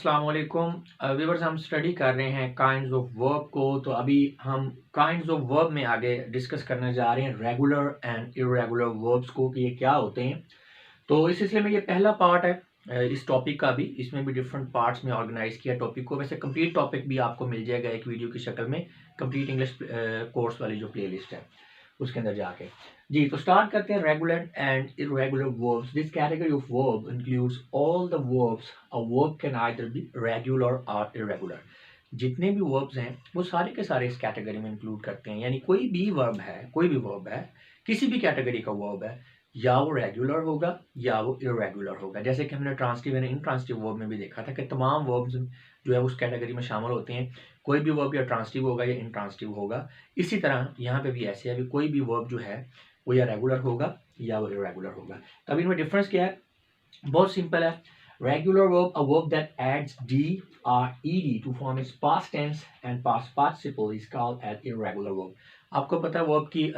अस्सलाम वालेकुम व्यूअर्स। हम स्टडी कर रहे हैं काइंड्स ऑफ वर्ब को। तो अभी हम काइंड्स ऑफ वर्ब में आगे डिस्कस करने जा रहे हैं रेगुलर एंड इर्रेगुलर वर्ब्स को कि ये क्या होते हैं। तो इस सिलसिले में ये पहला पार्ट है इस टॉपिक का भी। इसमें भी डिफरेंट पार्ट्स में ऑर्गेनाइज किया टॉपिक को। वैसे कंप्लीट टॉपिक भी आपको मिल जाएगा एक वीडियो की शक्ल में, कंप्लीट इंग्लिश कोर्स वाली जो प्लेलिस्ट है उसके अंदर जाके। जी, तो स्टार्ट करते हैं regular and irregular verbs. This category of verb includes all the verbs a verb can either be regular और इर्रेगुलर। जितने भी वर्ब्स हैं वो सारे के सारे इस कैटेगरी में इंक्लूड करते हैं। यानी कोई भी वर्ब है, किसी भी कैटेगरी का वर्ब है, या वो रेगुलर होगा या वो इर्रेगुलर होगा। जैसे कि हमने ट्रांसटिव एंड इनट्रांसटिव वर्ब में भी देखा था कि तमाम वर्ब्स जो है उस कैटेगरी में शामिल होते हैं। कोई भी वर्ब या ट्रांसटिव होगा या इनट्रांसटिव होगा। इसी तरह यहाँ पे भी ऐसे है, कोई भी वर्ब जो है वो या रेगुलर होगा या वो इर्रेगुलर होगा। तब इनमें डिफरेंस क्या है? बहुत सिंपल है। Regular verb a verb that adds D और ED to form its past tense and past participle is called as irregular verb. आपको पता है वर्ब की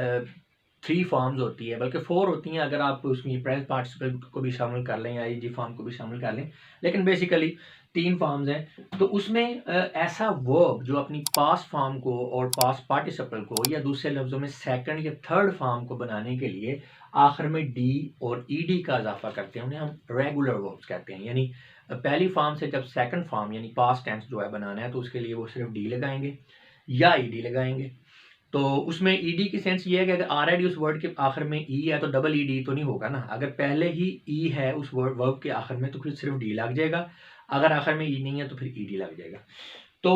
3 फॉर्म्स होती है, बल्कि 4 होती हैं अगर आप उसमें प्रेजेंट पार्टिसिपल को भी शामिल कर लें या ईजी फॉर्म को भी शामिल कर लें, लेकिन बेसिकली 3 फॉर्म्स हैं। तो उसमें ऐसा वर्ब जो अपनी पास्ट फॉर्म को और पास्ट पार्टिसिपल को या दूसरे लफ्ज़ों में सेकंड या थर्ड फॉर्म को बनाने के लिए आखिर में डी और ईडी का इजाफा करते हैं, उन्हें हम रेगुलर वर्ब्स कहते हैं। यानी पहली फॉर्म से जब सेकंड फॉर्म यानी पास्ट टेंस जो है बनाना है तो उसके लिए वो सिर्फ डी लगाएंगे या ईडी लगाएंगे। तो उसमें ईडी की सेंस ये है कि अगर ऑलरेडी उस वर्ड के आखिर में ई है तो डबल ईडी तो नहीं होगा ना। अगर पहले ही ई है उस वर्ब के आखिर में तो फिर सिर्फ डी लग जाएगा, अगर आखिर में ई नहीं है तो फिर ईडी लग जाएगा। तो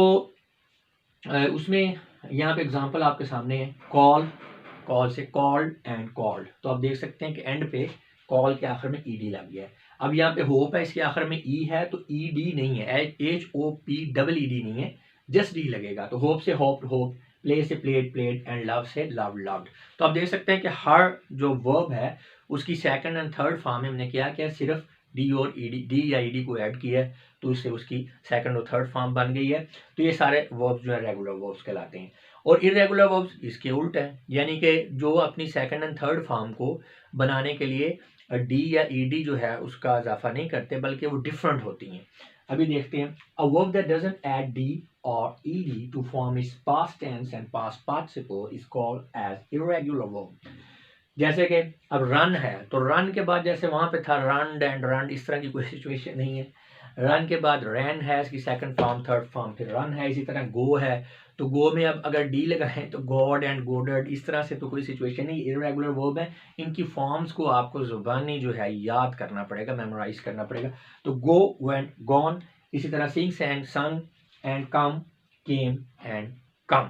उसमें यहाँ पे एग्जांपल आपके सामने है। कॉल से कॉल्ड एंड कॉल्ड। तो आप देख सकते हैं कि एंड पे कॉल के आखिर में ईडी लग गया है। अब यहाँ पे होप है, इसके आखिर में ई है तो ईडी नहीं है, HOP डबल ईडी नहीं है, जस्ट डी लगेगा। तो होप से होप, प्ले से प्लेड एंड लव से लव्ड। तो आप देख सकते हैं कि हर जो वर्ब है उसकी सेकंड एंड थर्ड फॉर्म में हमने क्या सिर्फ डी और ईडी, डी या ईडी को ऐड किया है तो उससे उसकी सेकंड और थर्ड फॉर्म बन गई है। तो ये सारे वर्ब्स जो है रेगुलर वर्ब्स कहलाते हैं। और इर्रेगुलर वर्ब्स इसके उल्ट है, यानी कि जो अपनी सेकंड एंड थर्ड फॉर्म को बनाने के लिए डी या ईडी जो है उसका इजाफा नहीं करते, बल्कि वो डिफरेंट होती हैं। अभी देखते हैं। अ verb that doesn't add D or ed to form its past tense and past participle is called as irregular verb। जैसे कि अब रन है तो रन के बाद जैसे वहां पे था रन एंड रन, इस तरह की कोई सिचुएशन नहीं है। रन के बाद रैन है, इसकी सेकंड फॉर्म थर्ड फॉर्म फिर रन है। इसी तरह गो है तो गो में अब अगर डी लगाएं तो गॉड एंड गोडेड, इस तरह से तो कोई सिचुएशन नहीं। इर्रेगुलर वर्ब है, इनकी फॉर्म्स को आपको जुबानी जो है याद करना पड़ेगा, मेमोराइज करना पड़ेगा। तो गो, वेंट, गॉन। इसी तरह सिंग, सैंग, संग and come, came and come.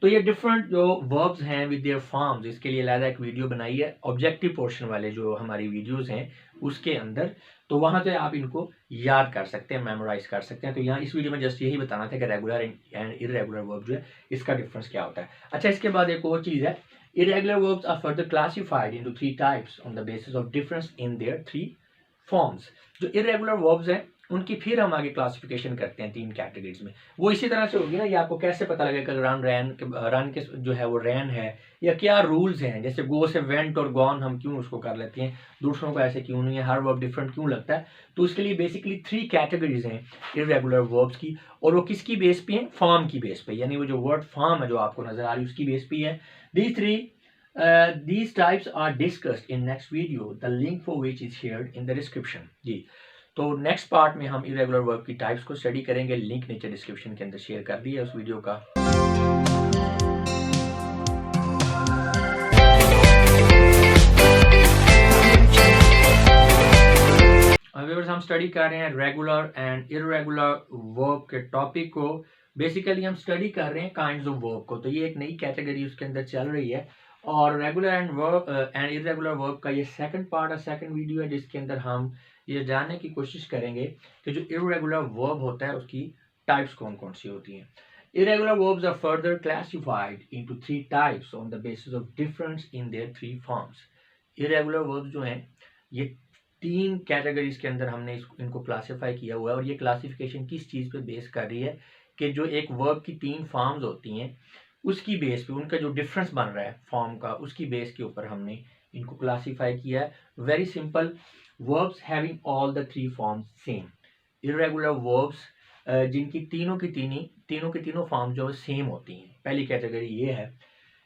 तो ये डिफरेंट जो वर्ब्स हैं विद देयर फॉर्म्स, इसके लिए अलग एक वीडियो बनाई है ऑब्जेक्टिव पोर्शन वाले जो हमारी वीडियोस हैं उसके अंदर। तो वहां से आप इनको याद कर सकते हैं, मेमोराइज कर सकते हैं। तो यहाँ इस वीडियो में जस्ट यही बताना था कि रेगुलर एंड इर्रेगुलर वर्ब जो है इसका डिफरेंस क्या होता है। अच्छा, इसके बाद एक और चीज़ है। Irregular verbs are further classified into 3 types on the basis of difference in their 3 forms. जो इर्रेगुलर वर्ब्स हैं उनकी फिर हम आगे क्लासिफिकेशन करते हैं 3 कैटेगरीज में। वो इसी तरह से होगी ना, ये आपको कैसे पता लगेगा रन के जो है वो रैन है, या क्या रूल्स हैं। जैसे गो से वेंट और गॉन हम क्यों उसको कर लेते हैं, दूसरों को ऐसे क्यों नहीं है, हर वर्ब डिफरेंट क्यों लगता है। तो उसके लिए बेसिकली 3 कैटेगरीज हैं इर्रेगुलर वर्ब्स की, और वो किसकी बेस पे है? फॉर्म की बेस पे, यानी वो जो वर्ड फॉर्म है जो आपको नजर आ रही है उसकी बेस पे है। These types are discussed in next video, the link for which is shared in the description। जी, तो नेक्स्ट पार्ट में हम इरेगुलर वर्ब की टाइप्स को स्टडी करेंगे। लिंक नीचे डिस्क्रिप्शन के अंदर शेयर कर दिया है उस वीडियो का। व्यूअर्स, हम स्टडी कर रहे हैं रेगुलर एंड इरेगुलर वर्ब के टॉपिक को। बेसिकली हम स्टडी कर रहे हैं काइंड्स ऑफ वर्ब को। तो ये एक नई कैटेगरी उसके अंदर चल रही है, और रेगुलर एंड इरेगुलर वर्ब का ये सेकंड पार्ट है, सेकंड वीडियो है, जिसके अंदर हम ये जानने की कोशिश करेंगे कि जो इर्रेगुलर वर्ब होता है उसकी टाइप्स कौन कौन सी होती हैं। Irregular verbs are further classified into 3 types on the basis of difference in their 3 forms. Irregular verbs जो हैं ये 3 कैटेगरीज के अंदर हमने इनको क्लासीफाई किया हुआ है। और ये क्लासिफिकेशन किस चीज़ पे बेस कर रही है कि जो एक वर्ब की 3 फॉर्म्स होती हैं उसकी बेस पे, उनका जो डिफरेंस बन रहा है फॉर्म का, उसकी बेस के ऊपर हमने इनको क्लासीफाई किया है। Very simple, verbs having all the 3 forms same। Irregular verbs जिनकी तीनों की तीनों फॉर्म जो है सेम होती हैं। पहली कैटेगरी ये है,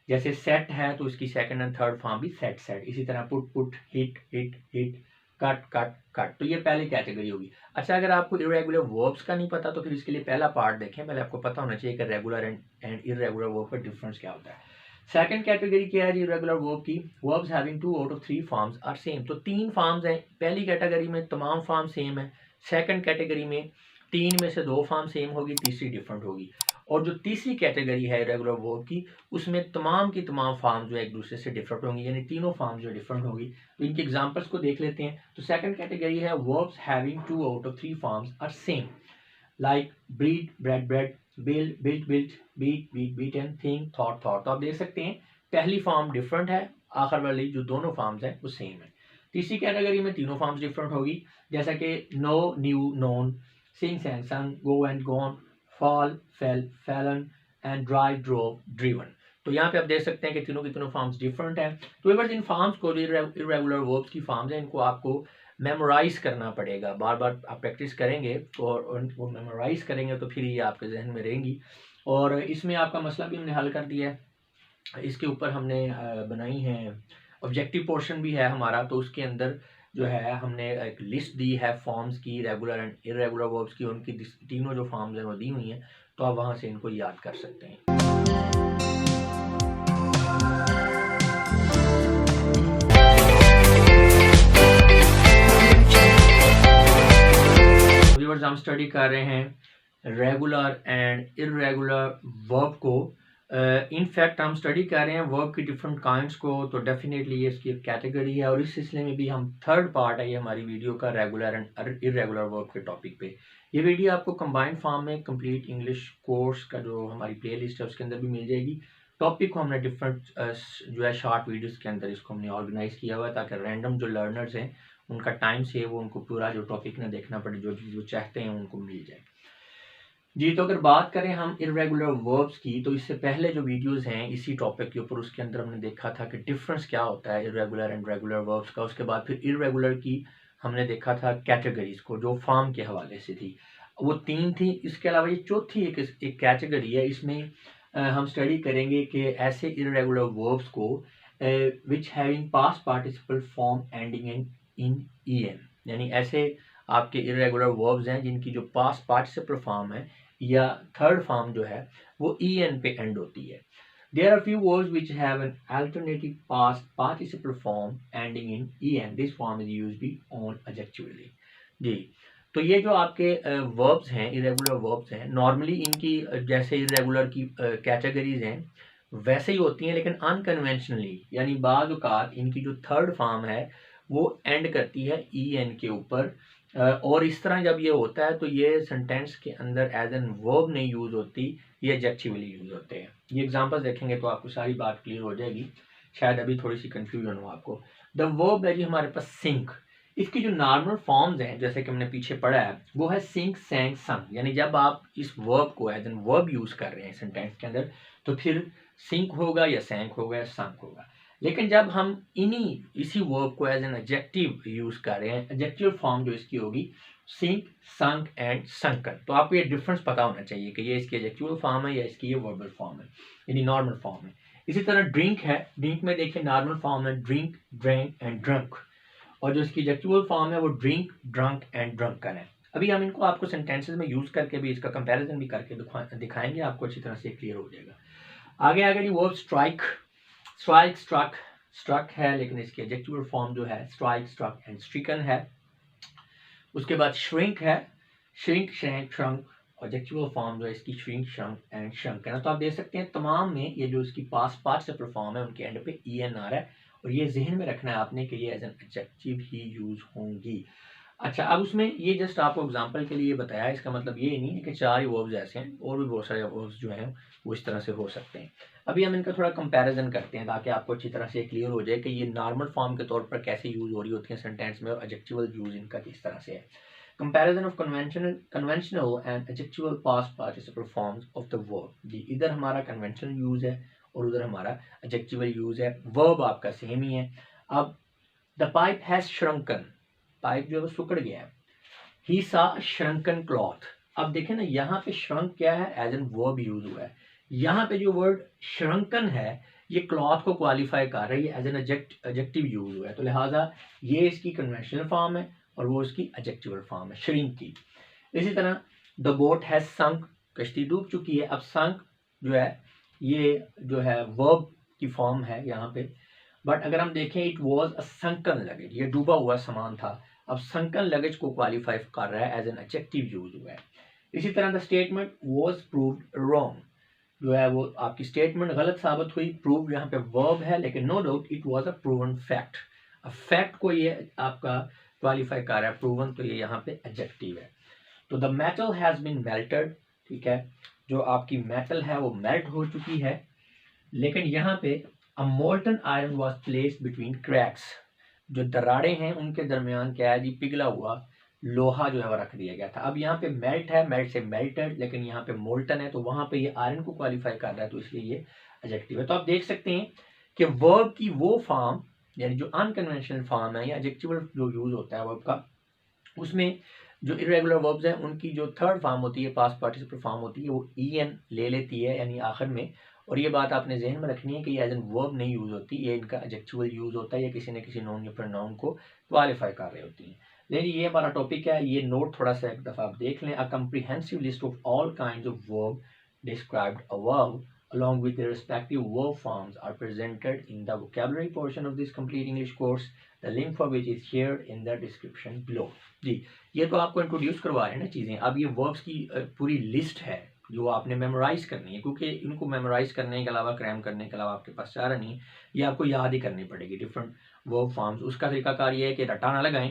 जैसे सेट है तो इसकी सेकंड एंड थर्ड फॉर्म भी सेट सेट, इसी तरह put put, hit hit hit, cut cut cut, तो ये पहली कैटेगरी होगी। अच्छा, अगर आपको इरेगुलर वर्ब्स का नहीं पता तो फिर इसके लिए पहला पार्ट देखें, पहले आपको पता होना चाहिए कि रेगुलर एंड इरेगुलर वर्ब का डिफरेंस क्या होता है। सेकंड कैटेगरी क्या है इरेगुलर वर्ब की, verbs having 2 out of 3 forms are same, तो 3 फॉर्म्स हैं। पहली कैटेगरी में तमाम फॉर्म सेम है, सेकंड कैटेगरी में 3 में से 2 फॉर्म सेम होगी, तीसरी डिफरेंट होगी। और जो तीसरी कैटेगरी है रेगुलर वर्ब की, उसमें तमाम की तमाम फॉर्म जो है एक दूसरे से डिफरेंट होंगी, यानी तीनों फॉर्म जो डिफरेंट होगी। तो इनके एग्जांपल्स को देख लेते हैं। तो सेकंड कैटेगरी है verbs having 2 out of 3 forms are same, like breed bred bred, build built built, beat beat beaten, think thought thought. तो आप देख सकते हैं पहली फॉर्म डिफरेंट है, आखिर वाली जो दोनों फॉर्म्स हैं वो सेम है। तीसरी कैटेगरी में तीनों फॉर्म्स डिफरेंट होगी, जैसा कि नो न्यू नोन, सिंग सैंग संग, go and gone, fall fail Fallon and drive drove driven. तो यहाँ पे आप देख सकते हैं कि तीनों की तीनों फॉर्म्स डिफरेंट हैं। तो एक बार इन फॉर्म्स को, इरेगुलर वर्ब्स की फॉर्म्स हैं, इनको आपको मेमोराइज करना पड़ेगा। बार बार आप प्रैक्टिस करेंगे और उनको मेमोराइज करेंगे तो फिर ये आपके जहन में रहेंगी। और इसमें आपका मसला भी हमने हल कर दिया है, इसके ऊपर हमने बनाई है ऑब्जेक्टिव पोर्शन भी है हमारा, तो उसके अंदर जो है हमने एक लिस्ट दी है फॉर्म्स की, रेगुलर एंड इरेगुलर वर्ब्स की, उनकी तीनों जो फॉर्म्स हैं वो दी हुई हैं, तो आप वहाँ से इनको याद कर सकते हैं। व्यूअर्स, हम स्टडी कर रहे हैं रेगुलर एंड इरेगुलर वर्ब को। इनफैक्ट हम स्टडी कर रहे हैं वर्ब की डिफरेंट काइंड्स को, तो डेफिनेटली ये इसकी एक कैटेगरी है। और इस सिलसिले में भी हम थर्ड पार्ट है ये हमारी वीडियो का, रेगुलर एंड इरेगुलर वर्ब के टॉपिक पे। ये वीडियो आपको कंबाइंड फॉर्म में कंप्लीट इंग्लिश कोर्स का जो हमारी प्ले लिस्ट है उसके अंदर भी मिल जाएगी। टॉपिक को हमने डिफरेंट जो है शॉर्ट वीडियोस के अंदर इसको हमने ऑर्गेनाइज किया हुआ है, ताकि रैंडम जो लर्नर्स हैं उनका टाइम सेव हो, उनको पूरा जो टॉपिक ना देखना पड़े, जो चाहते हैं उनको मिल जाए। जी, तो अगर बात करें हम इरेगुलर वर्ब्स की, तो इससे पहले जो वीडियोस हैं इसी टॉपिक के ऊपर, उसके अंदर हमने देखा था कि डिफरेंस क्या होता है इरेगुलर एंड रेगुलर वर्ब्स का। उसके बाद फिर इरेगुलर की हमने देखा था कैटेगरीज को, जो फॉर्म के हवाले से थी, वो 3 थी। इसके अलावा ये चौथी एक कैटेगरी है, इसमें हम स्टडी करेंगे कि ऐसे इरेगुलर वर्ब्स को which having past participle form ending in en, यानी ऐसे आपके इरेगुलर वर्ब्स हैं जिनकी जो पास्ट पार्टिसिपल फॉर्म है या थर्ड फॉर्म जो है वो en पे एंड होती है। There are few words which have an alternative past participle form ending in en. This form is used on adjectively. जी, तो ये जो आपके वर्ब्स हैं, इरेगुलर वर्ब्स हैं, नॉर्मली इनकी जैसे इरेगुलर की कैटेगरीज हैं वैसे ही होती हैं, लेकिन अनकन्वेंशनली, यानी बाज़ औक़ात इनकी जो थर्ड फॉर्म है वो एंड करती है en के ऊपर। और इस तरह जब ये होता है तो ये सेंटेंस के अंदर एज एन वर्ब नहीं यूज़ होती, ये एडजेक्टिवली यूज़ होते हैं। ये एग्जांपल देखेंगे तो आपको सारी बात क्लियर हो जाएगी, शायद अभी थोड़ी सी कंफ्यूजन हो आपको। द वर्ब है जी हमारे पास सिंक, इसकी जो नॉर्मल फॉर्म्स हैं जैसे कि हमने पीछे पढ़ा है वो है सिंक सैंग संग, यानी जब आप इस वर्ब को एज एन वर्ब यूज़ कर रहे हैं सेंटेंस के अंदर तो फिर सिंक होगा या सैंक होगा या संक होगा। लेकिन जब हम इसी वर्ब को एज एन एडजेक्टिव यूज़ कर रहे हैं, एडजेक्टिव फॉर्म जो इसकी होगी सिंक संक एंड संकन, तो आपको ये डिफरेंस पता होना चाहिए कि ये इसकी एडजेक्टिव फॉर्म है या इसकी ये वर्बल फॉर्म है, यानी नॉर्मल फॉर्म है। इसी तरह ड्रिंक है, ड्रिंक में देखिए नॉर्मल फॉर्म है ड्रिंक ड्रैंक एंड ड्रंक, और जो इसकी एडजेक्टिव फॉर्म है वो ड्रिंक ड्रंक एंड ड्रंकन है। अभी हम इनको आपको सेंटेंसेस में यूज़ करके भी इसका कंपैरिजन भी करके दिखाएंगे, आपको अच्छी तरह से क्लियर हो जाएगा। आगे आगे जी verb strike, strike struck, struck है लेकिन इसकी एडजेक्टिव फॉर्म जो है स्ट्राइक स्ट्रक एंड स्ट्रिकन है। उसके बाद श्रिंक है, shrink shrank shrunk, adjective form जो है इसकी श्रिंक श्रंक एंड श्रंक है ना। तो आप देख सकते हैं तमाम में ये जो इसकी पास्ट पार्टिसिपल फॉर्म है उनके एंड पे en आ रहा है, और ये जहन में रखना है आपने कि ये एज एन एडजेक्टिव ही यूज होंगी। अच्छा, अब उसमें ये जस्ट आपको एग्जांपल के लिए बताया, इसका मतलब ये नहीं है कि 4 ही वर्ब्स ऐसे हैं, और भी बहुत सारे वर्ब्स जो हैं वो इस तरह से हो सकते हैं। अभी हम इनका थोड़ा कंपैरिजन करते हैं ताकि आपको अच्छी तरह से क्लियर हो जाए कि ये नॉर्मल फॉर्म के तौर पर कैसे यूज़ हो रही होती हैं सेंटेंस में, और एडजेक्टिवल यूज़ इनका किस तरह से है। Comparison of conventional and adjectival past participle forms of the verb. जी, इधर हमारा कन्वेंशनल यूज़ है और उधर हमारा एडजेक्टिवल यूज़ है, वर्ब आपका सेम ही है। अब the pipe has shrunken, pipe जो है वो सिकुड़ गया है। ही सा श्रंकन क्लॉथ। अब देखें ना, यहाँ पे श्रंक क्या है, एज एन वर्ब यूज हुआ है। यहाँ पे जो वर्ड श्रंकन है ये क्लॉथ को क्वालिफाई कर रही है, एज एन एडजेक्टिव यूज हुआ है, तो लिहाजा ये इसकी कन्वेंशनल फॉर्म है और वो इसकी एडजेक्टिवल फॉर्म है श्रिंक की। इसी तरह द बोट हैज संक, कश्ती डूब चुकी है। अब संक जो है ये जो है वर्ब की फॉर्म है यहाँ पे, बट अगर हम देखें it was a sunken luggage, ये डूबा हुआ सामान था। अब संकन लगेज को क्वालिफाई कर रहा है, एज एन एडजेक्टिव यूज हुआ है। इसी तरह the statement was proved wrong, जो है वो आपकी स्टेटमेंट गलत साबित हुई। प्रूव यहाँ पे वर्ब है, लेकिन no doubt it was a proven fact. अब फैक्ट को ये आपका क्वालिफाई कर रहा है, प्रूवन तो ये यहाँ पे एडजेक्टिव है। तो the metal has been melted, ठीक है, जो आपकी मेटल है वो मेल्ट हो चुकी है। लेकिन यहाँ पे a molten iron was placed between cracks, जो दरारें हैं उनके दरमियान क्या है जी, पिघला हुआ लोहा जो है वो रख दिया गया था। अब यहाँ पे मेल्ट है, मेल्ट से मेल्टेड, लेकिन यहाँ पे मोल्टन है तो वहां पे ये आयरन को क्वालिफाई कर रहा है, तो इसलिए ये एडजेक्टिव है। तो आप देख सकते हैं कि वर्ब की वो फॉर्म यानी जो अनकन्वेंशनल फॉर्म है या एडजेक्टिवल जो यूज होता है वर्ब का, उसमें जो इरेगुलर वर्ब्स हैं उनकी जो थर्ड फॉर्म होती है, पास्ट पार्टिसिपल फॉर्म होती है, वो en ले लेती है यानी आखिर में। और ये बात आपने जहन में रखनी है कि ये एज एन वर्ब नहीं यूज होती, ये इनका एडजेक्टिवल यूज होता है, या किसी न किसी नॉन या प्रोनाउन को क्वालिफाई कर रही होती हैं। लेकिन ये हमारा टॉपिक है, ये नोट थोड़ा सा एक दफ़ा आप देख लें। A comprehensive list of all kinds of verb described above along with their respective verb forms are presented in the vocabulary portion of this complete English course, the link for which is shared in the description below। जी, ये तो आपको introduce करवा रहे हैं ना चीज़ें। अब ये वर्ब्स की पूरी लिस्ट है जो आपने मेमोराइज करनी है, क्योंकि इनको मेमोराइज करने के अलावा, क्रैम करने के अलावा आपके पास चारा नहीं है, ये आपको याद ही करनी पड़ेगी डिफरेंट वर्ब फॉर्म्स। उसका तरीकाकार ये है कि रट्टा ना लगाएं,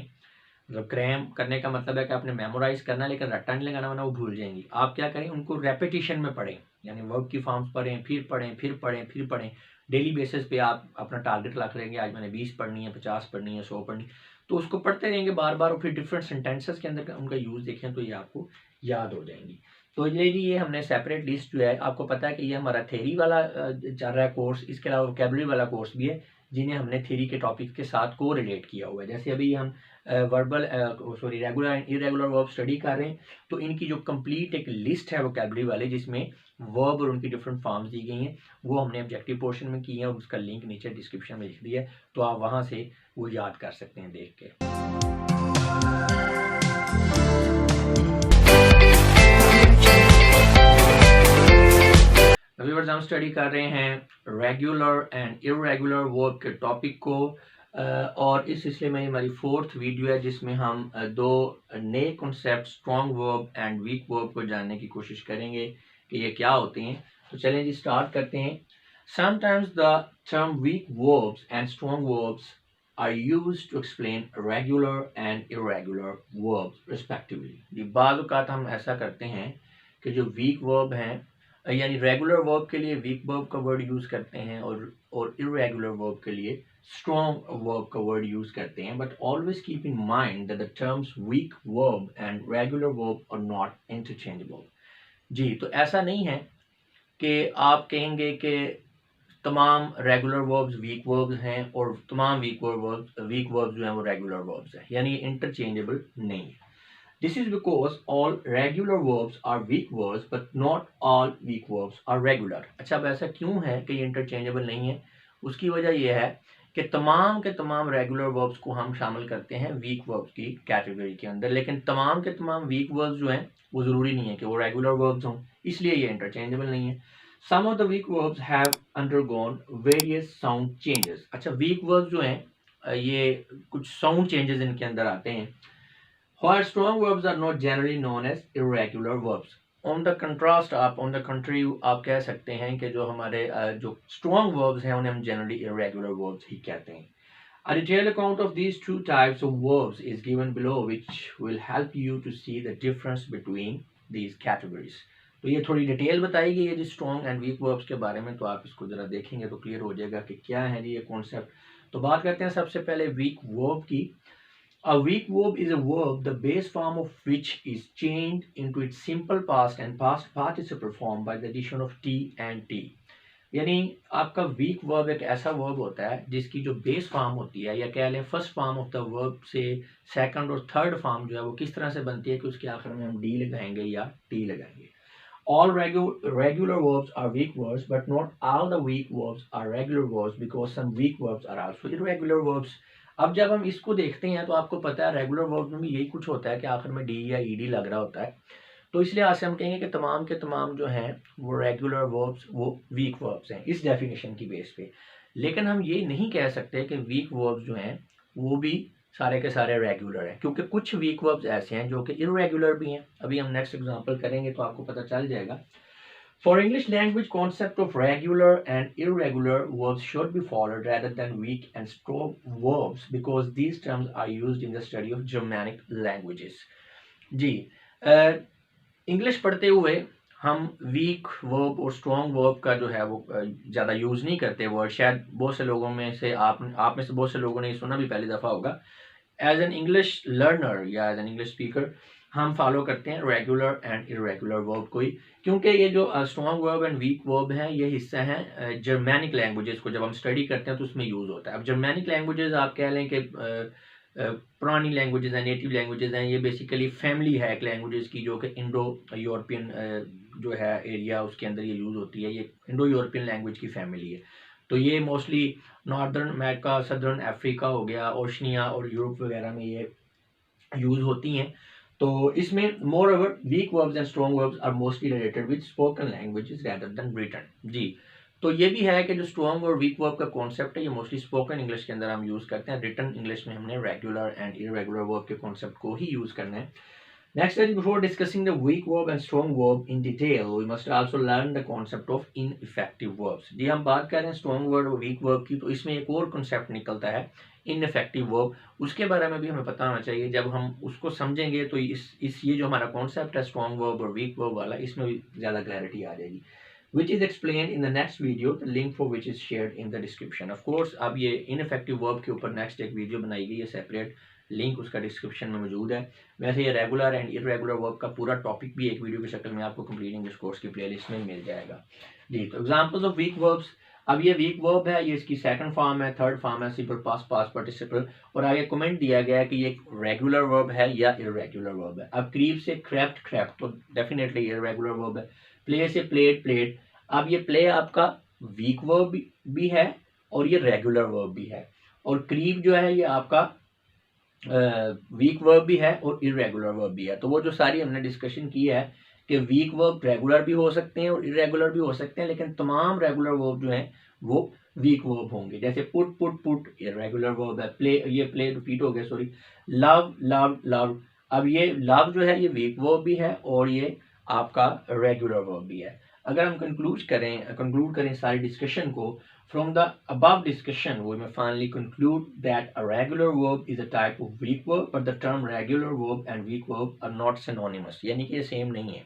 मतलब क्रैम करने का मतलब है कि आपने मेमोराइज करना है, लेकिन रट्टा नहीं लगाना, वरना वो भूल जाएंगी। आप क्या करें, उनको रेपिटेशन में पढ़ें, यानी वर्ब की फॉर्म्स पढ़ें, फिर पढ़ें, फिर पढ़ें, फिर पढ़ें। डेली बेसिस पे आप अपना टारगेट रख लेंगे, आज मैंने 20 पढ़नी है, 50 पढ़नी है, 100 पढ़नी, तो उसको पढ़ते रहेंगे बार बार, और फिर डिफरेंट सेंटेंसेस के अंदर उनका यूज़ देखें तो ये आपको याद हो जाएंगी। तो ये हमने सेपरेट लिस्ट जो है, आपको पता है कि ये हमारा थ्योरी वाला चल रहा है कोर्स, इसके अलावा वोकैबुलरी वाला कोर्स भी है, जिन्हें हमने थ्योरी के टॉपिक के साथ को रिलेट किया हुआ है। जैसे अभी हम regular and irregular verb study कर रहे हैं, तो इनकी जो कंप्लीट एक लिस्ट है वोकैबुलरी वाली, जिसमें वर्ब और उनकी डिफरेंट फॉर्म्स दी गई हैं, वो हमने ऑब्जेक्टिव पोर्शन में की है, और उसका लिंक नीचे डिस्क्रिप्शन में लिख दिया है, तो आप वहां से वो याद कर सकते हैं देख के। व्यूअर्स, हम स्टडी कर रहे हैं रेगुलर एंड इरेगुलर वर्ब के टॉपिक को, और इस सिलसिले में हमारी 4th वीडियो है, जिसमें हम दो नए concept strong verb and weak verb को जानने की कोशिश करेंगे कि ये क्या होते हैं। तो चलें जी, स्टार्ट करते हैं। Sometimes the term weak verbs and strong verbs are used to explain regular and irregular verbs respectively. ये बाज़ औक़ात हम ऐसा करते हैं कि जो वीक वर्ब हैं, यानी रेगुलर वर्ब के लिए वीक वर्ब का वर्ड यूज़ करते हैं, और इरेगुलर वर्ब के लिए स्ट्रॉन्ग वर्ब का वर्ड यूज़ करते हैं। But always keep in mind that the terms weak verb and regular verb are not interchangeable. जी, तो ऐसा नहीं है कि आप कहेंगे कि तमाम रेगुलर वर्ब्स वीक वर्ब्स हैं और तमाम वीक वर्ब्स जो हैं वो रेगुलर वर्ब्स हैं, यानी ये इंटरचेंजेबल नहीं है। This is because all regular verbs are weak verbs, but not all weak verbs are regular। अच्छा, अब ऐसा क्यों है कि ये इंटरचेंजेबल नहीं है? उसकी वजह यह है कि तमाम के तमाम रेगुलर वर्ब्स को हम शामिल करते हैं वीक वर्ब्स की कैटेगरी के अंदर, लेकिन तमाम के तमाम वीक वर्ब्स जो हैं वो ज़रूरी नहीं है कि वो रेगुलर वर्ब्स हों, इसलिए ये इंटरचेंजेबल नहीं है। Some of the weak verbs have undergone various sound changes। अच्छा, वीक वर्ब्स जो हैं ये कुछ साउंड चेंजेस इनके अंदर आते हैं। While strong verbs are not generally known as irregular verbs। On the contrary आप कह सकते हैं कि जो हमारे जो strong verbs हैं उन्हें हम generally irregular verbs ही कहते हैं। A detailed account of these two types of verbs is given below, which will help you to see the difference between these categories। तो ये थोड़ी डिटेल बताई गई है G strong and week verbs के बारे में, तो आप इसको ज़रा देखेंगे तो क्लियर हो जाएगा कि क्या है जी ये कॉन्सेप्ट। तो बात करते हैं सबसे पहले वीक वर्ब की। A weak verb is a verb the base form of which is changed into its simple past and past participle form by the addition of t and t। यानी आपका week verb एक ऐसा verb होता है जिसकी जो base form होती है, या कह लें first form of the verb से सेकंड और थर्ड फॉर्म जो है वो किस तरह से बनती है कि उसके आखिर में हम डी लगाएंगे या टी लगाएंगे। All regular verbs are weak verbs, but not all the weak verbs are regular verbs because some weak verbs are also irregular verbs. अब जब हम इसको देखते हैं तो आपको पता है रेगुलर वर्ब में भी यही कुछ होता है कि आखिर में डी या ईडी लग रहा होता है। तो इसलिए आज से हम कहेंगे कि तमाम के तमाम जो हैं वो रेगुलर वर्ब्स वो वीक वर्ब्स हैं इस डेफिनेशन की बेस पे। लेकिन हम ये नहीं कह सकते कि वीक वर्ब्स जो हैं वो भी सारे के सारे रेगुलर हैं, क्योंकि कुछ वीक वर्ब्स ऐसे हैं जो कि इरेगुलर भी हैं। अभी हम नेक्स्ट एग्जांपल करेंगे तो आपको पता चल जाएगा। For English language concept of regular and irregular verbs should be followed rather than weak and strong verbs because these terms are used in the study of Germanic languages। जी, English पढ़ते हुए हम वीक वर्ब और strong verb का जो है वो ज़्यादा यूज़ नहीं करते वर्ड। शायद बहुत से लोगों में से आप में से बहुत से लोगों ने सुना भी पहली दफ़ा होगा। एज एन इंग्लिश लर्नर या एज एन इंग्लिश स्पीकर हम फॉलो करते हैं रेगुलर एंड इरेगुलर वर्ब को ही, क्योंकि ये जो strong verb and weak verb हैं ये हिस्सा हैं जर्मैनिक लैंग्वेजेस को जब हम स्टडी करते हैं तो उसमें यूज़ होता है। अब जर्मैनिक लैंग्वेजेस आप कह लें कि पुरानी लैंग्वेजेस हैं, नेटिव लैंग्वेजेस हैं, ये बेसिकली फैमिली है एक लैंग्वेजेस की जो कि इंडो यूरोपियन जो है एरिया उसके अंदर ये यूज़ होती है। ये इंडो यूरोपियन लैंग्वेज की फैमिली है। तो ये mostly northern America, southern Africa हो गया, ओशनिया और यूरोप वगैरह में ये यूज़ होती हैं। तो इसमें moreover weak verbs and strong verbs are mostly related with spoken languages rather than written. जी, तो ये भी है कि जो स्ट्रॉन्ग और वीक वर्ब का कॉन्सेप्ट है ये मोस्टली स्पोकन इंग्लिश के अंदर हम यूज़ करते हैं। रिटन इंग्लिश में हमने रेगुलर एंड इरेगुलर वर्ब के कॉन्सेप्ट को ही यूज़ करना है। Next is before discussing the weak verb and strong verb in detail, we must also learn the concept of ineffective verbs। जी, हम बात कर रहे हैं strong verb और weak verb की, तो इसमें एक और concept निकलता है ineffective verb। उसके बारे में भी हमें पता होना चाहिए। जब हम उसको समझेंगे तो इस ये जो हमारा concept है strong verb और weak verb वाला, इसमें भी ज़्यादा clarity आ जाएगी, which is explained in the next video, the link for which is shared in the description। Of course, अब ये ineffective verb के ऊपर next एक वीडियो बनाई गई है सेपरेट, लिंक उसका डिस्क्रिप्शन में मौजूद है। वैसे ये रेगुलर एंड इरेगुलर वर्ब का पूरा टॉपिक भी एक वीडियो की शक्ल में आपको कंप्लीट इंग्लिश कोर्स की प्लेलिस्ट में मिल जाएगा। जी, तो एग्जांपल्स ऑफ वीक वर्ब्स। अब ये वीक वर्ब है, ये इसकी सेकंड फॉर्म है, थर्ड फॉर्म है, सिंपल पास्ट, पास्ट पार्टिसिपल, और आगे कमेंट दिया गया है कि ये रेगुलर वर्ब है या इरेगुलर वर्ब है। अब क्रीप से क्रेप्ट, क्रेप्ट तो डेफिनेटली इरेगुलर वर्ब है। प्ले से प्लेड, प्लेड। अब ये प्ले आपका वीक वर्ब भी है और ये रेगुलर वर्ब भी है, और क्रीप जो है ये आपका वीक वर्ब भी है और इरेगुलर वर्ब भी है। तो वो जो सारी हमने डिस्कशन की है कि वीक वर्ब रेगुलर भी हो सकते हैं और इरेगुलर भी हो सकते हैं, लेकिन तमाम रेगुलर वर्ब जो हैं वो वीक वर्ब होंगे। जैसे put, put, put irregular verb है। प्ले, ये प्ले रिपीट हो गया, सॉरी। Love, love, love. अब ये लव जो है ये वीक वर्ब भी है और ये आपका रेगुलर वर्ब भी है। अगर हम कंक्लूड करें सारी डिस्कशन को, from the above discussion, we may finally conclude that a regular verb is a type of weak verb, but the term regular verb and weak verb are not synonymous। यानी कि ये same नहीं है।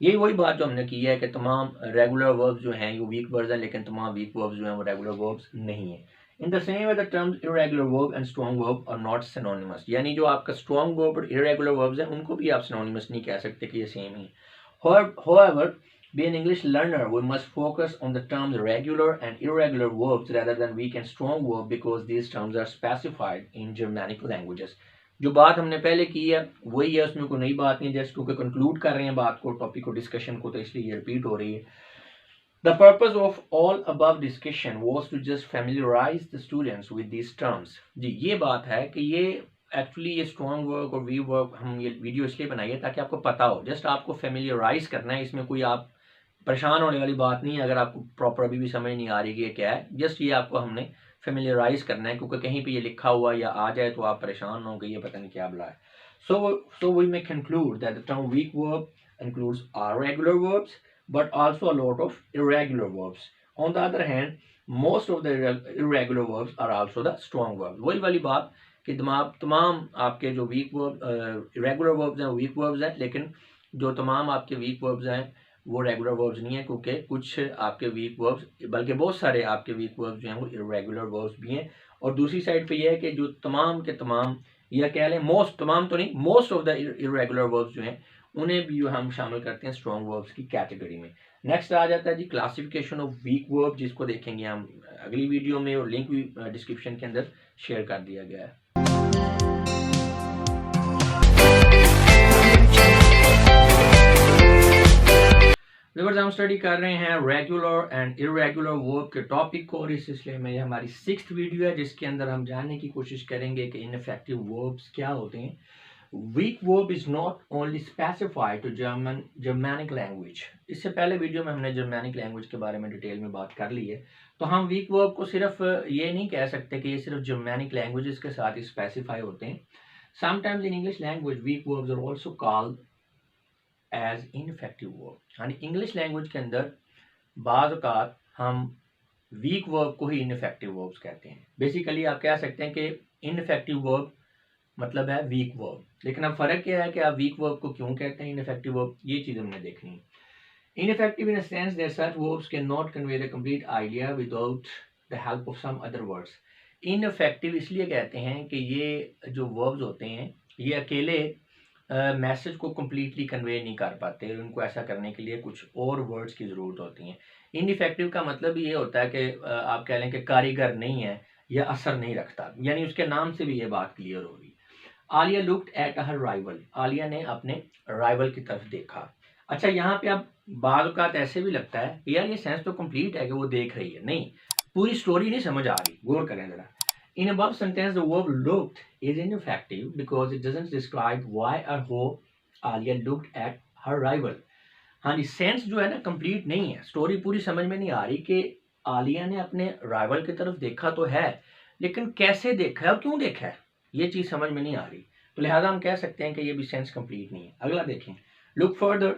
यही वही बात जो हमने की है कि तमाम रेगुलर वर्ब्स जो हैं ये वीक वर्ब्स हैं, लेकिन तमाम वीक वर्ब्स जो हैं वो रेगुलर वर्ब्स नहीं है। In the same way the terms irregular verb and strong verb are not synonymous. यानी जो आपका स्ट्रॉन्ग वर्ब और इरेगुलर वर्ब्स हैं उनको भी आप सिनोनिमस नहीं कह सकते कि ये same he. However, be an English learner, we must focus on the terms regular and irregular verbs rather than weak and strong verb because these terms are specified in Germanic languages। जो बात हमने पहले की है वही है, उसमें कोई नई बात नहीं। जस्ट क्योंकि कंक्लूड कर रहे हैं बात को, टॉपिक को, डिस्कशन को, तो इसलिए ये रिपीट हो रही है। The purpose of all above discussion was to just familiarize the students with these terms। जी, ये बात है कि ये एक्चुअली ये स्ट्रॉन्ग वर्क और वीक वर्क हम ये वीडियो इसलिए बनाई है ताकि आपको पता हो, जस्ट आपको फेमिलियराइज करना है। इसमें कोई आप परेशान होने वाली बात नहीं है अगर आपको प्रॉपर अभी भी समझ नहीं आ रही कि ये क्या है। जस्ट ये आपको हमने फेमिलियराइज करना है, क्योंकि कहीं पे ये लिखा हुआ या आ जाए तो आप परेशान हो कि ये पता नहीं क्या बुला है। So we may conclude that the term weak verb includes our regular verbs but also a lot of irregular verbs। On the other hand, most of the irregular verbs are also the strong verbs। वही वाली बात कि तमाम आपके जो week verb regular verbs हैं week verbs हैं, लेकिन जो तमाम आपके वीक वर्ब्स हैं वो रेगुलर वर्ब्स नहीं है, क्योंकि कुछ आपके वीक वर्ब्स बल्कि बहुत सारे आपके वीक वर्ब्स जो हैं वो इरेगुलर वर्ब्स भी हैं। और दूसरी साइड पे ये है कि जो तमाम के तमाम, या कह लें मोस्ट, तमाम तो नहीं, most of the irregular verbs जो हैं उन्हें भी हम शामिल करते हैं स्ट्रॉन्ग वर्ब्स की कैटेगरी में। नेक्स्ट आ जाता है जी क्लासिफिकेशन ऑफ वीक वर्ब, जिसको देखेंगे हम अगली वीडियो में, और लिंक भी डिस्क्रिप्शन के अंदर शेयर कर दिया गया है। व्यूअर्स, हम स्टडी कर रहे हैं रेगुलर एंड इरेगुलर वर्ब के टॉपिक को, और इस सिलसिले में ये हमारी 6th वीडियो है, जिसके अंदर हम जानने की कोशिश करेंगे कि इनफेक्टिव वर्ब्स क्या होते हैं। Weak verb is not only specified to Germanic language. इससे पहले वीडियो में हमने जर्मैनिक लैंग्वेज के बारे में डिटेल में बात कर ली है, तो हम वीक वर्ब को सिर्फ ये नहीं कह सकते कि ये सिर्फ जर्मैनिक लैंग्वेजेस के साथ ही स्पेसिफाई होते हैं। Sometimes in English language weak verbs are also called as infective verb. यानी इंग्लिश लैंग्वेज के अंदर बाज़ औक़ात हम वीक वर्ब को ही इनफेक्टिव वर्ब्स कहते हैं। बेसिकली आप कह सकते हैं कि इनफेक्टिव वर्ब मतलब है वीक वर्ब, लेकिन अब फ़र्क क्या है कि आप वीक वर्ब को क्यों कहते हैं इनफेक्टिव वर्ब, ये चीज़ हमने देखनी है। Infective in a sense that such verbs can not convey the complete idea without the help of some other words. Infective इसलिए कहते हैं कि ये जो वर्ब्स होते हैं ये अकेले मैसेज को कम्प्लीटली कन्वे नहीं कर पाते, उनको ऐसा करने के लिए कुछ और वर्ड्स की ज़रूरत होती हैं। इनइफेक्टिव का मतलब ये होता है कि आप कह लें कि कारीगर नहीं है या असर नहीं रखता, यानी उसके नाम से भी ये बात क्लियर हो रही। Alia looked at her rival, Alia ने अपने राइवल की तरफ देखा। अच्छा, यहाँ पे अब बाज़ औक़ात ऐसे भी लगता है यार ये सेंस तो कंप्लीट है कि वो देख रही है, नहीं, पूरी स्टोरी नहीं समझ आ रही, गौर करें ज़रा। In above sentence, the verb looked is ineffective because it doesn't describe why or how Alia looked at her rival. हाँ जी, सेंस जो है ना कंप्लीट नहीं है, स्टोरी पूरी समझ में नहीं आ रही कि आलिया ने अपने राइवल की तरफ देखा तो है, लेकिन कैसे देखा है और क्यों देखा है, ये चीज़ समझ में नहीं आ रही, तो लिहाजा हम कह सकते हैं कि ये भी सेंस कंप्लीट नहीं है। अगला देखें, look further,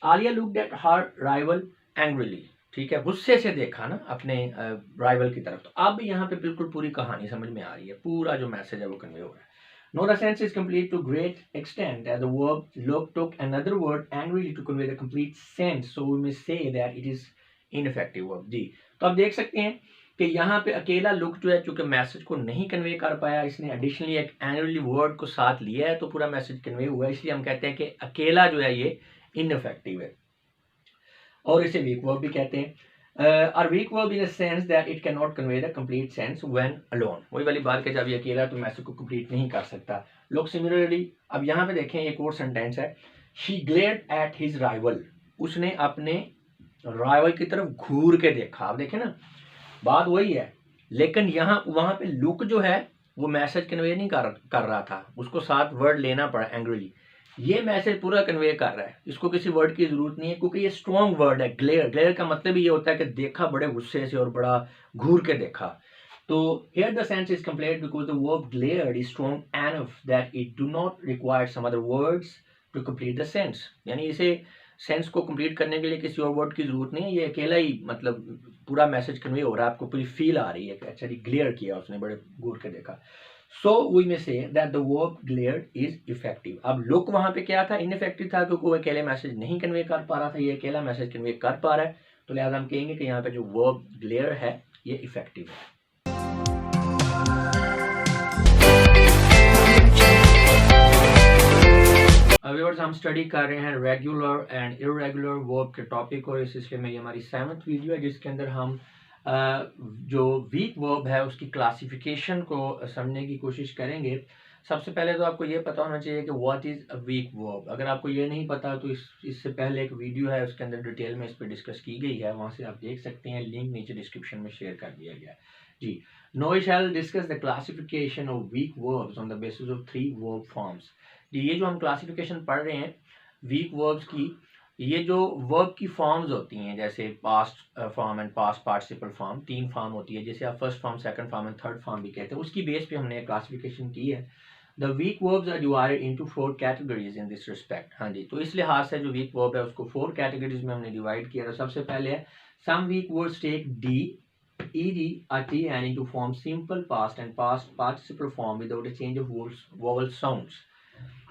Alia looked at her rival angrily, ठीक है, गुस्से से देखा ना अपने राइवल की तरफ। तो अब यहाँ पे बिल्कुल पूरी कहानी समझ में आ रही है, पूरा जो मैसेज है वो कन्वे हो रहा है। Now the sense is complete to great extent as the verb look took another word angrily to convey the complete sense, so we may say that it is ineffective verb। जी, तो आप देख सकते हैं कि यहाँ पे अकेला लुक जो है चूंकि मैसेज को नहीं कन्वे कर पाया, इसने एडिशनली एक एंग्रीली वर्ड को साथ लिया है, तो पूरा मैसेज कन्वे हुआ है, इसलिए हम कहते हैं कि अकेला जो है ये इनइफेक्टिव है, और इसे वीक वर्ब भी कहते हैं। और weak verb in a sense that it can not convey the complete sense when alone. वही वाली बात कि जब ये अकेला तो मैसेज को कंप्लीट नहीं कर सकता। लुक सिमिलरली, अब यहाँ पे देखें एक और सेंटेंस है, she glared at his rival, उसने अपने राइवल की तरफ घूर के देखा। आप देखें ना, बात वही है, लेकिन यहाँ वहाँ पे लुक जो है वो मैसेज कन्वे नहीं कर रहा था, उसको साथ वर्ड लेना पड़ा एंग्रीली। ये मैसेज पूरा कन्वे कर रहा है, इसको किसी वर्ड की जरूरत नहीं है, क्योंकि ये स्ट्रॉन्ग वर्ड है। ग्लेयर, ग्लेयर का मतलब ये होता है कि देखा बड़े गुस्से से और बड़ा घूर के देखा। तो here the sense is complete because the verb glared is strong enough that it do not require some other words to complete the sense. यानी इसे सेंस को कंप्लीट करने के लिए किसी और वर्ड की जरूरत नहीं है, ये अकेला ही मतलब पूरा मैसेज कन्वे हो रहा है, आपको पूरी फील आ रही है कि अच्छा जी ग्लेयर किया उसने, बड़े घूर के देखा। So we may say that the verb glared is effective। अब look वहां पे क्या था, इनइफेक्टिव था, क्योंकि वो अकेले मैसेज नहीं कन्वे कर पा रहा था, ये अकेला मैसेज कन्वे कर पा रहा है, तो लिहाजा हम कहेंगे कि यहाँ पे जो verb glare है ये इफेक्टिव है। व्यूअर्स, हम स्टडी कर रहे हैं रेगुलर एंड इरेगुलर वर्ब के टॉपिक, और इस सिलसिले में ये हमारी 7th वीडियो है, जिसके अंदर हम जो वीक वर्ब है उसकी क्लासिफिकेशन को समझने की कोशिश करेंगे। सबसे पहले तो आपको ये पता होना चाहिए कि what is a weak verb. अगर आपको ये नहीं पता तो इससे पहले एक वीडियो है, उसके अंदर डिटेल में इस पर डिस्कस की गई है, वहाँ से आप देख सकते हैं, लिंक नीचे डिस्क्रिप्शन में शेयर कर दिया गया है जी। Now we shall discuss the classification of weak verbs on the basis of 3 verb forms. ये जो हम क्लासिफिकेशन पढ़ रहे हैं वीक वर्ब्स की, ये जो वर्ब की फॉर्म्स होती हैं, जैसे past form and past participle form, 3 form होती है, जैसे आप first form, second form and third form भी कहते हैं, उसकी बेस पे हमने क्लासिफिकेशन की है। The weak verbs are divided into 4 categories in this respect. हाँ जी, तो इस लिहाज से जो वीक वर्ब है उसको 4 कैटेगरीज में हमने डिवाइड किया। तो सबसे पहले है some weak words take D ed or tn into form simple past and past participle form without a change of vowel sounds।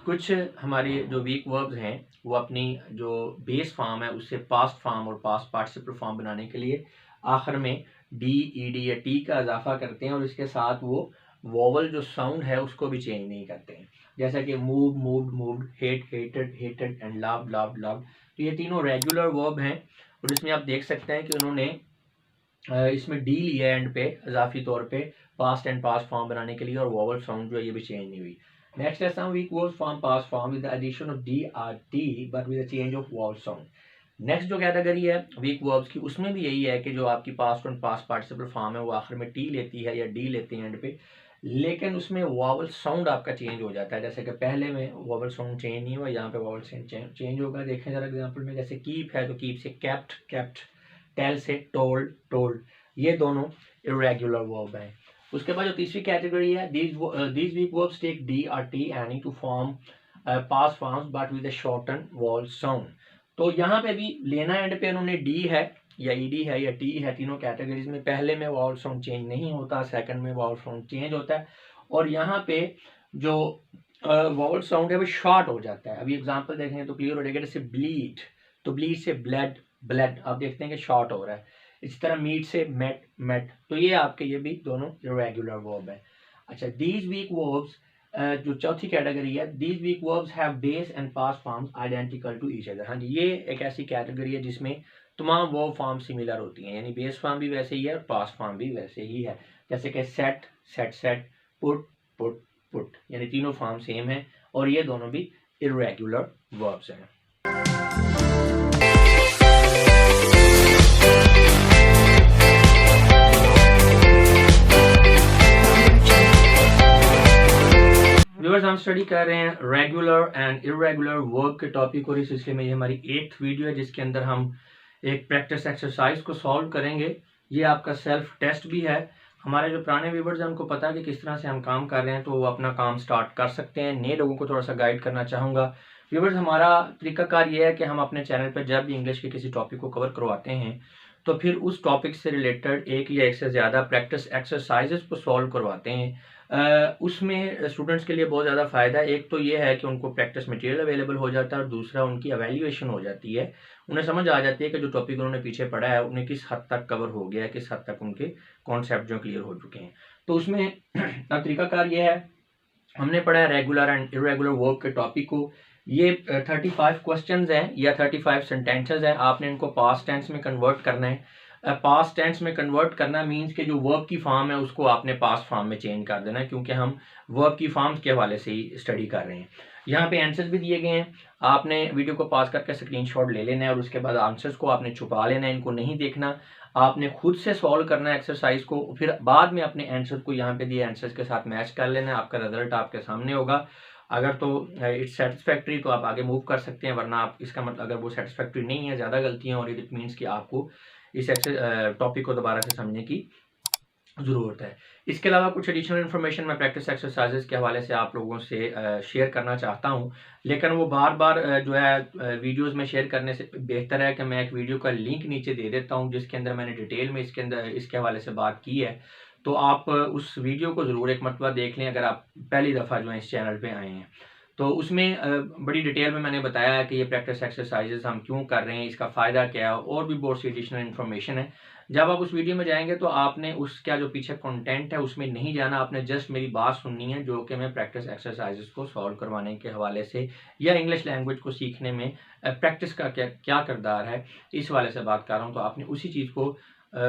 कुछ हमारी जो वीक वर्ब्स हैं वो अपनी जो बेस फॉर्म है उससे पास्ट फॉर्म और पास्ट पार्टिसिपल फॉर्म बनाने के लिए आखिर में डी ईडी या टी का इजाफा करते हैं, और इसके साथ वो वोवल जो साउंड है उसको भी चेंज नहीं करते हैं। जैसा कि move, moved, moved, hate, hated, hated and love, love, love. तो ये तीनों रेगुलर वर्ब हैं और इसमें आप देख सकते हैं कि उन्होंने इसमें डी लिया है एंड पे इजाफी तौर पे पास्ट एंड पास्ट फॉर्म बनाने के लिए, और वोवल साउंड जो है ये भी चेंज नहीं हुई। नेक्स्ट है some weak verbs form past form with the addition of D or T but with the change of vowel sound. Next जो कैटेगरी है वीक वर्ब्स की, उसमें भी यही है कि जो आपकी past and past participle form है वो आखिर में टी लेती है या डी लेती है एंड पे, लेकिन उसमें वोवल साउंड आपका चेंज हो जाता है। जैसे कि पहले में वोवल साउंड चेंज नहीं हुआ, यहाँ पे वोवल साउंड चेंज होगा। देखें जरा एग्जांपल में, जैसे कीप है तो कीप से केप्ट, केप्ट, टेल से टोल्ड, टोल्ड। ये दोनों इरेगुलर वर्ब हैं। उसके बाद जो तीसरी कैटेगरी है, these weak verbs take d or t any to form past forms but with a shortened vowel sound। तो यहाँ पे भी लेना एंड पे उन्होंने डी है या ईडी है या टी है, तीनों कैटेगरीज में पहले में वॉवल साउंड चेंज नहीं होता, सेकंड में वॉवल साउंड चेंज होता है, और यहाँ पे जो वॉवल साउंड है वो शॉर्ट हो जाता है। अभी एग्जांपल देखेंगे तो क्लियर हो जाएगा। जैसे ब्लीड, तो ब्लीड से ब्लड, ब्लड आप देखते हैं कि शॉर्ट हो रहा है। इसी तरह मीट से मेट, मेट। तो ये आपके ये भी दोनों इरेगुलर वर्ब है। अच्छा, दीज वीक वर्ब्स जो चौथी कैटेगरी है, these weak verbs have base and past forms identical to each other. हाँ जी, ये एक ऐसी कैटेगरी है जिसमें तमाम वर्ब फॉर्म सिमिलर होती हैं, यानी बेस फॉर्म भी वैसे ही है और पास्ट फॉर्म भी वैसे ही है। जैसे कि set, set, set, put, put, put, यानी तीनों फॉर्म सेम है और ये दोनों भी इरेगुलर वर्ब्स हैं। व्यूअर्स, हम स्टडी कर रहे हैं रेगुलर एंड इरेगुलर वर्ब के टॉपिक, और इस सिलसिले में ये हमारी 8th वीडियो है जिसके अंदर हम एक प्रैक्टिस एक्सरसाइज को सॉल्व करेंगे। ये आपका सेल्फ टेस्ट भी है। हमारे जो पुराने व्यूअर्स हैं उनको पता है कि किस तरह से हम काम कर रहे हैं, तो वो अपना काम स्टार्ट कर सकते हैं। नए लोगों को थोड़ा सा गाइड करना चाहूँगा। व्यूअर्स, हमारा तरीकाकार ये है कि हम अपने चैनल पर जब भी इंग्लिश के किसी टॉपिक को कवर करवाते हैं तो फिर उस टॉपिक से रिलेटेड एक या एक से ज़्यादा प्रैक्टिस एक्सरसाइजेस को सॉल्व करवाते हैं। उसमें स्टूडेंट्स के लिए बहुत ज़्यादा फ़ायदा है। एक तो ये है कि उनको प्रैक्टिस मटेरियल अवेलेबल हो जाता है और दूसरा उनकी एवेल्यूएशन हो जाती है। उन्हें समझ आ जाती है कि जो टॉपिक उन्होंने पीछे पढ़ा है उन्हें किस हद तक कवर हो गया है, किस हद तक उनके कॉन्सेप्ट जो क्लियर हो चुके हैं। तो उसमें तरीकाकार ये है, हमने पढ़ा है रेगुलर एंड इरेगुलर वर्ब के टॉपिक को। ये 35 क्वेश्चंस हैं या 35 सेंटेंसेस हैं। आपने इनको पास्ट टेंस में कन्वर्ट करना है। पास्ट टेंस में कन्वर्ट करना मींस कि जो वर्ब की फॉर्म है उसको आपने पास्ट फॉर्म में चेंज कर देना है, क्योंकि हम वर्ब की फॉर्म्स के हवाले से ही स्टडी कर रहे हैं। यहाँ पे आंसर्स भी दिए गए हैं, आपने वीडियो को पॉज करके स्क्रीनशॉट ले लेना है और उसके बाद आंसर्स को आपने छुपा लेना है, इनको नहीं देखना। आपने खुद से सॉल्व करना है एक्सरसाइज को, फिर बाद में अपने आंसर को यहाँ पे दिए आंसर्स के साथ मैच कर लेना है। आपका रिजल्ट आपके सामने होगा। अगर तो इट्स सेटिस्फैक्ट्री तो आप आगे मूव कर सकते हैं, वरना आप इसका मतलब अगर वो सेटिस्फैक्ट्री नहीं है, ज़्यादा गलतियाँ और इट मीन्स कि आपको इस टॉपिक को दोबारा से समझने की ज़रूरत है। इसके अलावा कुछ एडिशनल इन्फॉर्मेशन मैं प्रैक्टिस एक्सरसाइजेस के हवाले से आप लोगों से शेयर करना चाहता हूं, लेकिन वो बार बार जो है वीडियोस में शेयर करने से बेहतर है कि मैं एक वीडियो का लिंक नीचे दे देता हूं जिसके अंदर मैंने डिटेल में इसके हवाले से बात की है। तो आप उस वीडियो को ज़रूर एक मरतबा देख लें अगर आप पहली दफ़ा जो है इस चैनल पर आए हैं। तो उसमें बड़ी डिटेल में मैंने बताया है कि ये प्रैक्टिस एक्सरसाइजेस हम क्यों कर रहे हैं, इसका फ़ायदा क्या है, और भी बहुत सी एडिशनल इन्फॉर्मेशन है। जब आप उस वीडियो में जाएंगे तो आपने उसका जो पीछे कंटेंट है उसमें नहीं जाना, आपने जस्ट मेरी बात सुननी है जो कि मैं प्रैक्टिस एक्सरसाइजेस को सॉल्व करवाने के हवाले से या इंग्लिश लैंग्वेज को सीखने में प्रैक्टिस का क्या क्या किरदार है, इस हवाले से बात कर रहा हूँ। तो आपने उसी चीज़ को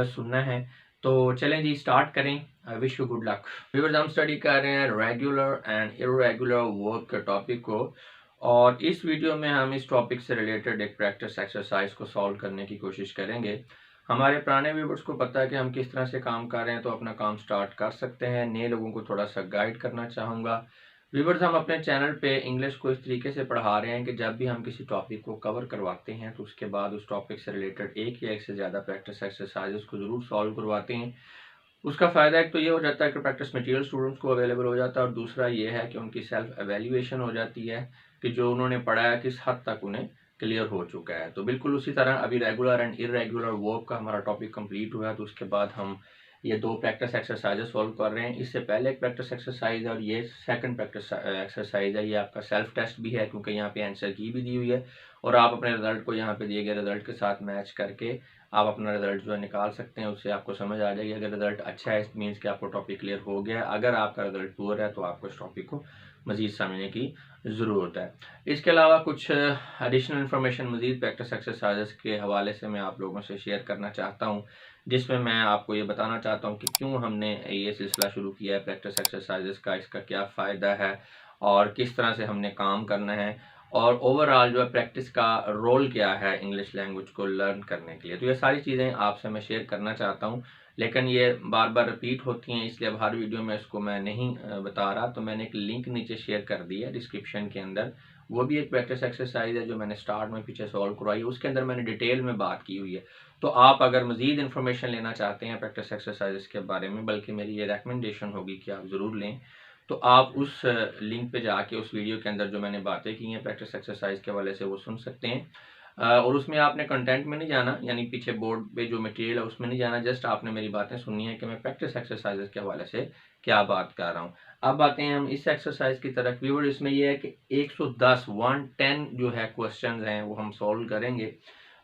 सुनना है। तो चलें जी, स्टार्ट करें। Wish you good luck. Viewers, हम स्टडी कर रहे हैं रेगुलर एंड इरेगुलर वर्ब के टॉपिक को, और इस वीडियो में हम इस टॉपिक से रिलेटेड एक प्रैक्टिस एक्सरसाइज को सॉल्व करने की कोशिश करेंगे। हमारे पुराने व्यूअर्स को पता है कि हम किस तरह से काम कर रहे हैं, तो अपना काम स्टार्ट कर सकते हैं। नए लोगों को थोड़ा सा गाइड करना चाहूँगा। व्यूअर्स, हम अपने चैनल पे इंग्लिश को इस तरीके से पढ़ा रहे हैं कि जब भी हम किसी टॉपिक को कवर करवाते हैं तो उसके बाद उस टॉपिक से रिलेटेड एक या एक से ज़्यादा प्रैक्टिस एक्सरसाइजेस को ज़रूर सॉल्व करवाते हैं। उसका फ़ायदा एक तो ये हो जाता है कि प्रैक्टिस मटेरियल स्टूडेंट्स को अवेलेबल हो जाता है, और दूसरा ये है कि उनकी सेल्फ एवेल्यूएशन हो जाती है कि जो उन्होंने पढ़ा है किस हद तक उन्हें क्लियर हो चुका है। तो बिल्कुल उसी तरह अभी रेगुलर एंड इरेगुलर वर्ब का हमारा टॉपिक कंप्लीट हुआ है, तो उसके बाद हम ये दो प्रैक्टिस एक्सरसाइजेस सॉल्व कर रहे हैं। इससे पहले एक प्रैक्टिस एक्सरसाइज और ये सेकंड प्रैक्टिस एक्सरसाइज है। ये आपका सेल्फ टेस्ट भी है क्योंकि यहाँ पे आंसर की भी दी हुई है, और आप अपने रिजल्ट को यहाँ पे दिए गए रिजल्ट के साथ मैच करके आप अपना रिजल्ट जो है निकाल सकते हैं। उससे आपको समझ आ जाएगी। अगर रिजल्ट अच्छा है मीन्स कि आपको टॉपिक क्लियर हो गया है, अगर आपका रिजल्ट पुअर है तो आपको इस टॉपिक को मज़ीद समझने की ज़रूरत है। इसके अलावा कुछ एडिशनल इन्फॉर्मेशन मज़ीद प्रैक्टिस एक्सरसाइजेस के हवाले से मैं आप लोगों से शेयर करना चाहता हूँ, जिसमें मैं आपको ये बताना चाहता हूँ कि क्यों हमने ये सिलसिला शुरू किया है प्रैक्टिस एक्सरसाइजेस का, इसका क्या फ़ायदा है और किस तरह से हमने काम करना है, और ओवरऑल जो है प्रैक्टिस का रोल क्या है इंग्लिश लैंग्वेज को लर्न करने के लिए। तो ये सारी चीज़ें आपसे मैं शेयर करना चाहता हूँ, लेकिन ये बार बार रिपीट होती हैं, इसलिए अब हर वीडियो में इसको मैं नहीं बता रहा। तो मैंने एक लिंक नीचे शेयर कर दी है डिस्क्रिप्शन के अंदर, वो भी एक प्रैक्टिस एक्सरसाइज है जो मैंने स्टार्ट में पीछे सॉल्व करवाई है, उसके अंदर मैंने डिटेल में बात की हुई है। तो आप अगर मज़ीद इन्फॉर्मेशन लेना चाहते हैं प्रैक्टिस एक्सरसाइज के बारे में, बल्कि मेरी ये रिकमेंडेशन होगी कि आप ज़रूर लें, तो आप उस लिंक पे जाके उस वीडियो के अंदर जो मैंने बातें की हैं प्रैक्टिस एक्सरसाइज के हवाले से वो सुन सकते हैं। और उसमें आपने कंटेंट में नहीं जाना, यानी पीछे बोर्ड पे जो मटेरियल है उसमें नहीं जाना, जस्ट आपने मेरी बातें सुननी है कि मैं प्रैक्टिस एक्सरसाइजेस के हवाले से क्या बात कर रहा हूँ। अब आते हैं हम इस एक्सरसाइज की तरफ। व्यूअर, इसमें यह है कि 110 जो है क्वेश्चन हैं वो हम सॉल्व करेंगे।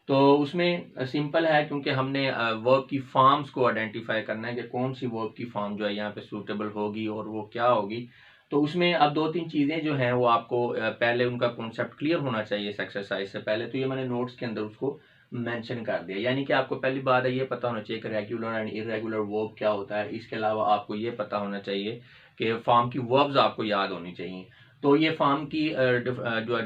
तो उसमें सिंपल है, क्योंकि हमने वर्ब की फॉर्म्स को आइडेंटिफाई करना है कि कौन सी वर्ब की फॉर्म जो है यहाँ पे सूटेबल होगी और वो क्या होगी। तो उसमें अब 2-3 चीज़ें जो हैं वो आपको पहले उनका कॉन्सेप्ट क्लियर होना चाहिए इस एक्सरसाइज से पहले। तो ये मैंने नोट्स के अंदर उसको मेंशन कर दिया, यानी कि आपको पहली बात है ये पता होना चाहिए कि रेगुलर एंड इरेगुलर वर्ब क्या होता है। इसके अलावा आपको ये पता होना चाहिए कि फॉर्म की वर्ब्स आपको याद होनी चाहिए। तो ये फॉर्म की जो है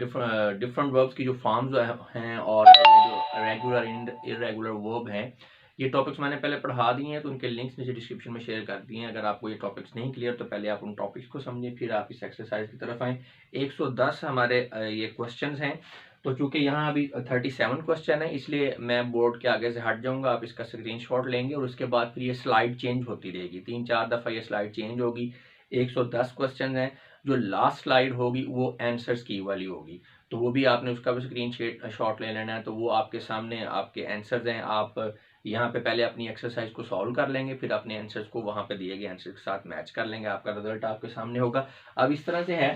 डिफरेंट वर्ब्स की जो फॉर्म जो हैं और ये जो रेगुलर एंड इरेगुलर वर्ब हैं, ये टॉपिक्स मैंने पहले पढ़ा दिए हैं, तो उनके लिंक्स नीचे डिस्क्रिप्शन में शेयर कर दिए हैं। अगर आपको ये टॉपिक्स नहीं क्लियर तो पहले आप उन टॉपिक्स को समझें, फिर आप इस एक्सरसाइज की तरफ आएँ। 110 हमारे ये क्वेश्चंस हैं। तो चूंकि यहाँ अभी 37 क्वेश्चन है, इसलिए मैं बोर्ड के आगे से हट जाऊंगा। आप इसका स्क्रीनशॉट लेंगे और उसके बाद फिर ये स्लाइड चेंज होती रहेगी, 3-4 दफ़ा ये स्लाइड चेंज होगी। 110 क्वेश्चन हैं। जो लास्ट स्लाइड होगी वो आंसर्स की वाली होगी, तो वो भी आपने उसका भी स्क्रीन शॉट ले लेना है। तो वो आपके सामने आपके आंसर्स हैं। आप यहाँ पे पहले अपनी एक्सरसाइज को सॉल्व कर लेंगे, फिर अपने आंसर्स को वहाँ पे दिए गए आंसर के साथ मैच कर लेंगे, आपका रिजल्ट आपके सामने होगा। अब इस तरह से है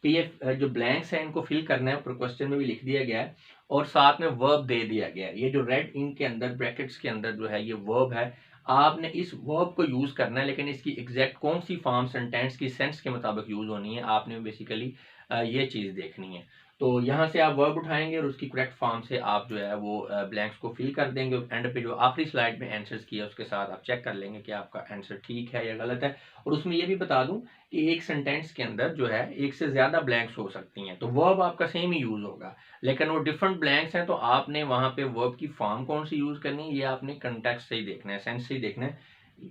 कि ये जो ब्लैंक्स हैं इनको फिल करना है, ऊपर क्वेश्चन में भी लिख दिया गया है और साथ में वर्ब दे दिया गया है। ये जो रेड इंक के अंदर ब्रैकेट्स के अंदर जो है ये वर्ब है, आपने इस वर्ब को यूज करना है, लेकिन इसकी एग्जैक्ट कौन सी फॉर्म सेंटेंस की सेंस के मुताबिक यूज होनी है, आपने बेसिकली ये चीज देखनी है। तो यहाँ से आप वर्ब उठाएंगे और उसकी करेक्ट फॉर्म से आप जो है वो ब्लैंक्स को फिल कर देंगे। एंड पे जो आखिरी स्लाइड में आंसर्स किया उसके साथ आप चेक कर लेंगे कि आपका आंसर ठीक है या गलत है। और उसमें ये भी बता दूं कि एक सेंटेंस के अंदर जो है एक से ज्यादा ब्लैंक्स हो सकती हैं, तो वर्ब आपका सेम ही यूज होगा, लेकिन वो डिफरेंट ब्लैंक्स हैं। तो आपने वहां पे वर्ब की फॉर्म कौन सी यूज करनी है ये आपने कंटेक्स्ट से ही देखना है, सेंस से ही देखना है।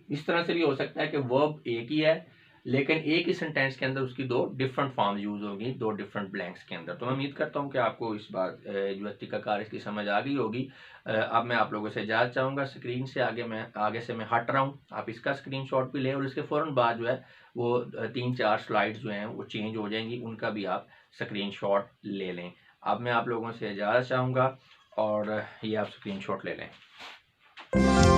इस तरह से भी हो सकता है कि वर्ब एक ही है, लेकिन एक ही सेंटेंस के अंदर उसकी दो डिफरेंट फॉर्म यूज होगी, दो डिफरेंट ब्लैंक्स के अंदर। तो मैं उम्मीद करता हूँ कि आपको इस बात जो तरीकाकार इसकी समझ आ गई होगी। अब मैं आप लोगों से इजाज़त चाहूँगा, स्क्रीन से आगे से मैं हट रहा हूँ। आप इसका स्क्रीनशॉट भी लें और इसके फ़ौरन बाद जो है वो 3-4 स्लाइड्स जो हैं वो चेंज हो जाएंगी, उनका भी आप स्क्रीनशॉट ले लें। अब मैं आप लोगों से इजाज़त चाहूँगा और ये आप स्क्रीनशॉट ले लें।